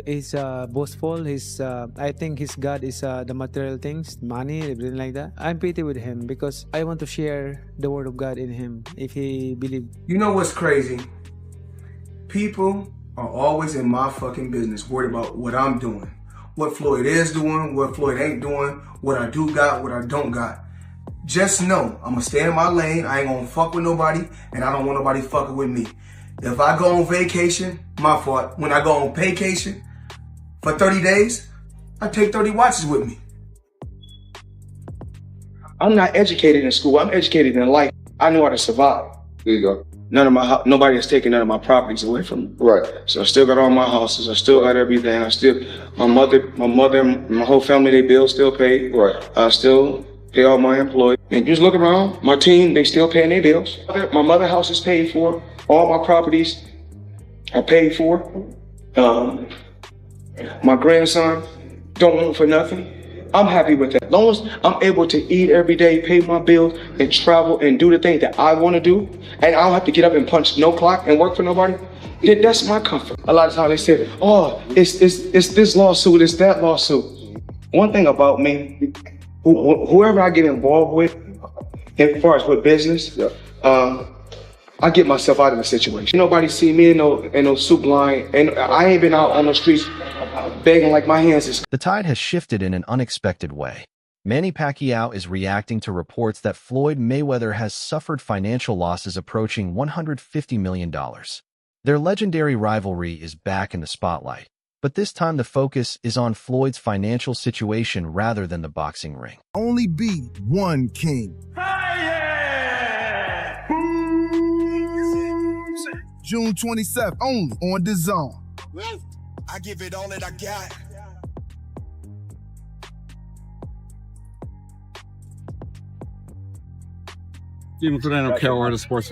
He's boastful. I think his God is the material things, money, everything like that. I'm pretty with him because I want to share the word of God in him if he believe. You know what's crazy? People are always in my fucking business, worried about what I'm doing, what Floyd is doing, what Floyd ain't doing, what I do got, what I don't got. Just know, I'm gonna stay in my lane. I ain't gonna fuck with nobody, and I don't want nobody fucking with me. If I go on vacation, my fault. When I go on vacation for 30 days, I take 30 watches with me. I'm not educated in school. I'm educated in life. I know how to survive. There you go. Nobody has taken none of my properties away from me. Right. So I still got all my houses. I still got everything. My mother, and my whole family, they bills still paid. Right. I still pay all my employees. And just look around, my team, they still paying their bills. My mother's house is paid for. All my properties are paid for. My grandson don't want for nothing. I'm happy with that. As long as I'm able to eat every day, pay my bills, and travel and do the things that I want to do, and I don't have to get up and punch no clock and work for nobody, then that's my comfort. A lot of times they say, oh, it's this lawsuit, it's that lawsuit. One thing about me, whoever I get involved with, as far as with business, I get myself out of the situation. Nobody see me in no soup line, and I ain't been out on the streets begging like my hands is. The tide has shifted in an unexpected way. Manny Pacquiao is reacting to reports that Floyd Mayweather has suffered financial losses approaching $150 million. Their legendary rivalry is back in the spotlight, but this time the focus is on Floyd's financial situation rather than the boxing ring. Only be one king. June 27th, only on DAZN. I give it all that I got.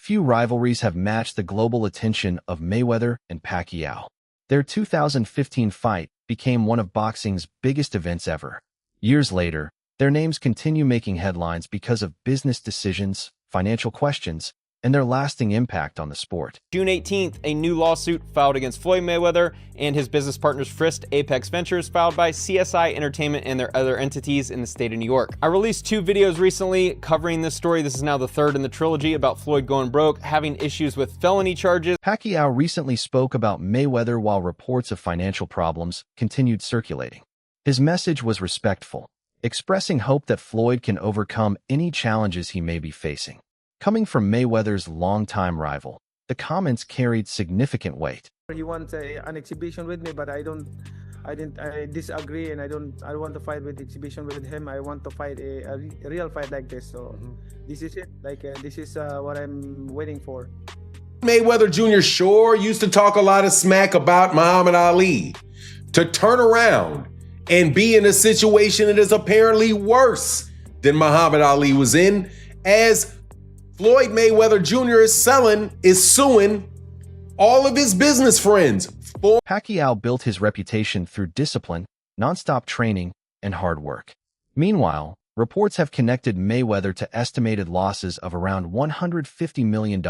Few rivalries have matched the global attention of Mayweather and Pacquiao. Their 2015 fight became one of boxing's biggest events ever. Years later, their names continue making headlines because of business decisions, financial questions, and their lasting impact on the sport. June 18th, a new lawsuit filed against Floyd Mayweather and his business partners Frist Apex Ventures filed by CSI Entertainment and their other entities in the state of New York. I released 2 videos recently covering this story. This is now the 3rd in the trilogy about Floyd going broke, having issues with felony charges. Pacquiao recently spoke about Mayweather while reports of financial problems continued circulating. His message was respectful, expressing hope that Floyd can overcome any challenges he may be facing. Coming from Mayweather's longtime rival, the comments carried significant weight. He wants an exhibition with me, but I disagree, and I don't want to fight with exhibition with him. I want to fight a real fight like this. So this is it. This is what I'm waiting for. Mayweather Jr. sure used to talk a lot of smack about Muhammad Ali. To turn around and be in a situation that is apparently worse than Muhammad Ali was in, as Floyd Mayweather Jr. is suing all of his business friends. Pacquiao built his reputation through discipline, nonstop training, and hard work. Meanwhile, reports have connected Mayweather to estimated losses of around $150 million,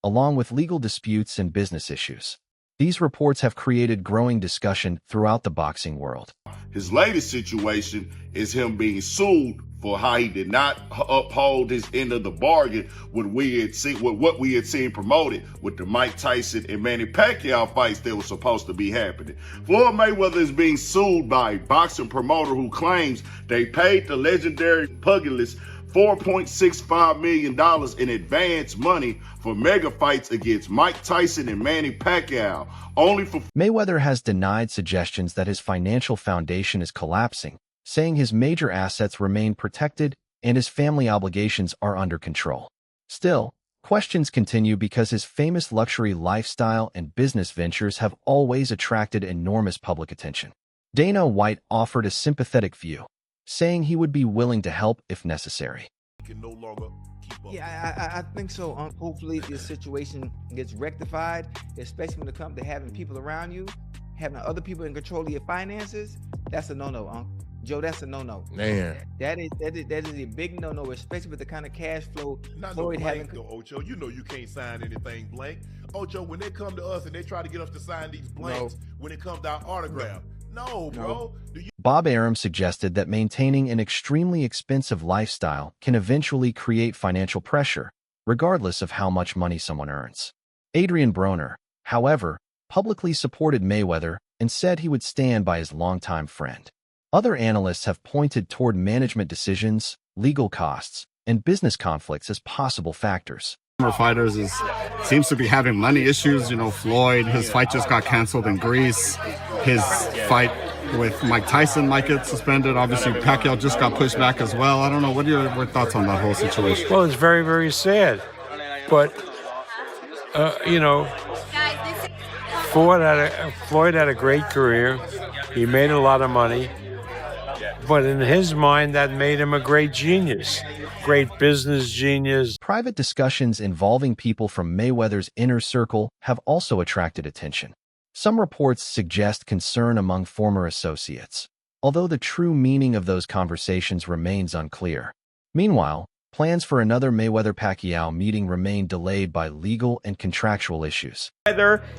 along with legal disputes and business issues. These reports have created growing discussion throughout the boxing world. His latest situation is him being sued for how he did not uphold his end of the bargain with what we had seen promoted with the Mike Tyson and Manny Pacquiao fights that were supposed to be happening. Floyd Mayweather is being sued by a boxing promoter who claims they paid the legendary pugilist $4.65 million in advance money for mega fights against Mike Tyson and Manny Pacquiao, only for... Mayweather has denied suggestions that his financial foundation is collapsing, saying his major assets remain protected and his family obligations are under control. Still, questions continue because his famous luxury lifestyle and business ventures have always attracted enormous public attention. Dana White offered a sympathetic view, saying he would be willing to help if necessary. Yeah, I think so. Hopefully this situation gets rectified, especially when it comes to having people around you, having other people in control of your finances. That's a no-no, Joe, that's a no-no. Man. That is a big no-no, especially with the kind of cash flow Not Floyd no having. blank though, Ocho. You know you can't sign anything blank. Ocho, when they come to us and they try to get us to sign these blanks, when it comes to our autograph, no, bro. Bob Arum suggested that maintaining an extremely expensive lifestyle can eventually create financial pressure, regardless of how much money someone earns. Adrian Broner, however, publicly supported Mayweather and said he would stand by his longtime friend. Other analysts have pointed toward management decisions, legal costs, and business conflicts as possible factors. Fighters seems to be having money issues. You know, Floyd, his fight just got canceled in Greece. His fight with Mike Tyson might get suspended. Obviously, Pacquiao just got pushed back as well. I don't know. What are your thoughts on that whole situation? Well, it's very, very sad. But, you know, Floyd had a great career. He made a lot of money. But in his mind, that made him a great genius, great business genius. Private discussions involving people from Mayweather's inner circle have also attracted attention. Some reports suggest concern among former associates, although the true meaning of those conversations remains unclear. Meanwhile, plans for another Mayweather-Pacquiao meeting remain delayed by legal and contractual issues.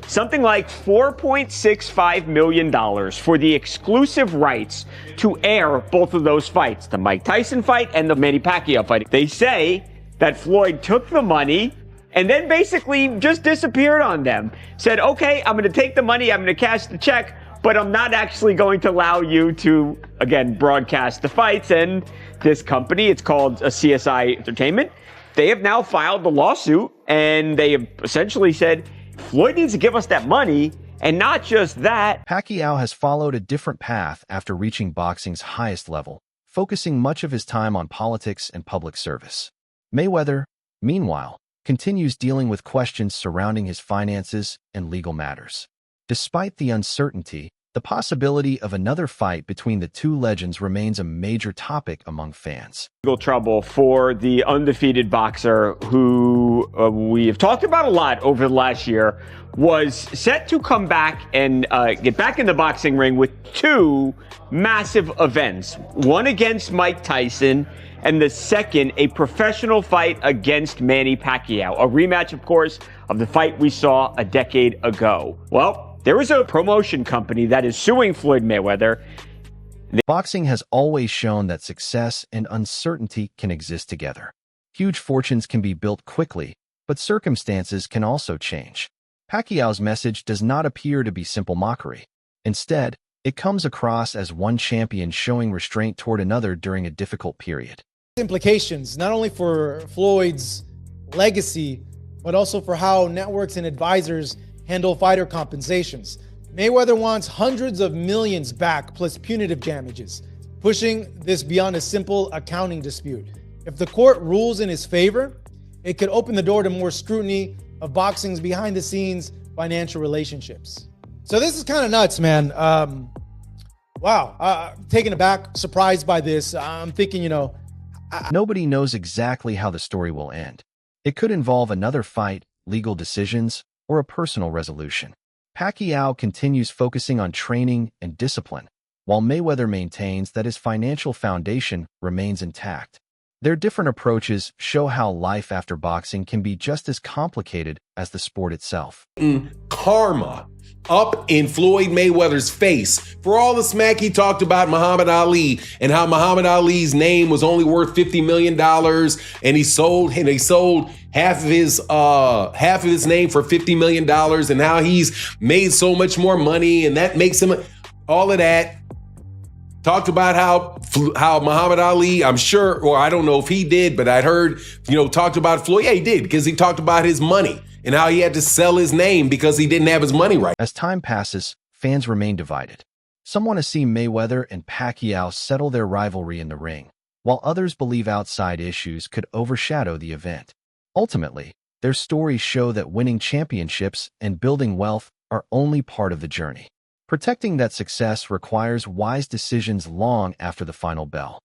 Something like $4.65 million for the exclusive rights to air both of those fights, the Mike Tyson fight and the Manny Pacquiao fight. They say that Floyd took the money and then basically just disappeared on them. Said, okay, I'm going to take the money, I'm going to cash the check, but I'm not actually going to allow you to, again, broadcast the fights. And this company, it's called CSI Entertainment, they have now filed the lawsuit, and they have essentially said, Floyd needs to give us that money, and not just that. Pacquiao has followed a different path after reaching boxing's highest level, focusing much of his time on politics and public service. Mayweather, meanwhile, continues dealing with questions surrounding his finances and legal matters. Despite the uncertainty, the possibility of another fight between the two legends remains a major topic among fans. Legal trouble for the undefeated boxer who we have talked about a lot over the last year was set to come back and get back in the boxing ring with two massive events. One against Mike Tyson, and the second, a professional fight against Manny Pacquiao. A rematch, of course, of the fight we saw a decade ago. Well, there is a promotion company that is suing Floyd Mayweather. Boxing has always shown that success and uncertainty can exist together. Huge fortunes can be built quickly, but circumstances can also change. Pacquiao's message does not appear to be simple mockery. Instead, it comes across as one champion showing restraint toward another during a difficult period. Implications, not only for Floyd's legacy, but also for how networks and advisors handle fighter compensations. Mayweather wants hundreds of millions back plus punitive damages, pushing this beyond a simple accounting dispute. If the court rules in his favor, it could open the door to more scrutiny of boxing's behind-the-scenes financial relationships. So this is kind of nuts, man. Wow, taken aback, surprised by this. I'm thinking, Nobody knows exactly how the story will end. It could involve another fight, legal decisions, or a personal resolution. Pacquiao continues focusing on training and discipline, while Mayweather maintains that his financial foundation remains intact. Their different approaches show how life after boxing can be just as complicated as the sport itself. Karma up in Floyd Mayweather's face for all the smack he talked about Muhammad Ali and how Muhammad Ali's name was only worth $50 million and he sold half of his name for $50 million and how he's made so much more money and that makes him all of that. Talked about how Muhammad Ali, I'm sure, or I don't know if he did, but I'd heard, talked about Floyd. Yeah, he did, because he talked about his money and how he had to sell his name because he didn't have his money right. As time passes, fans remain divided. Some want to see Mayweather and Pacquiao settle their rivalry in the ring, while others believe outside issues could overshadow the event. Ultimately, their stories show that winning championships and building wealth are only part of the journey. Protecting that success requires wise decisions long after the final bell.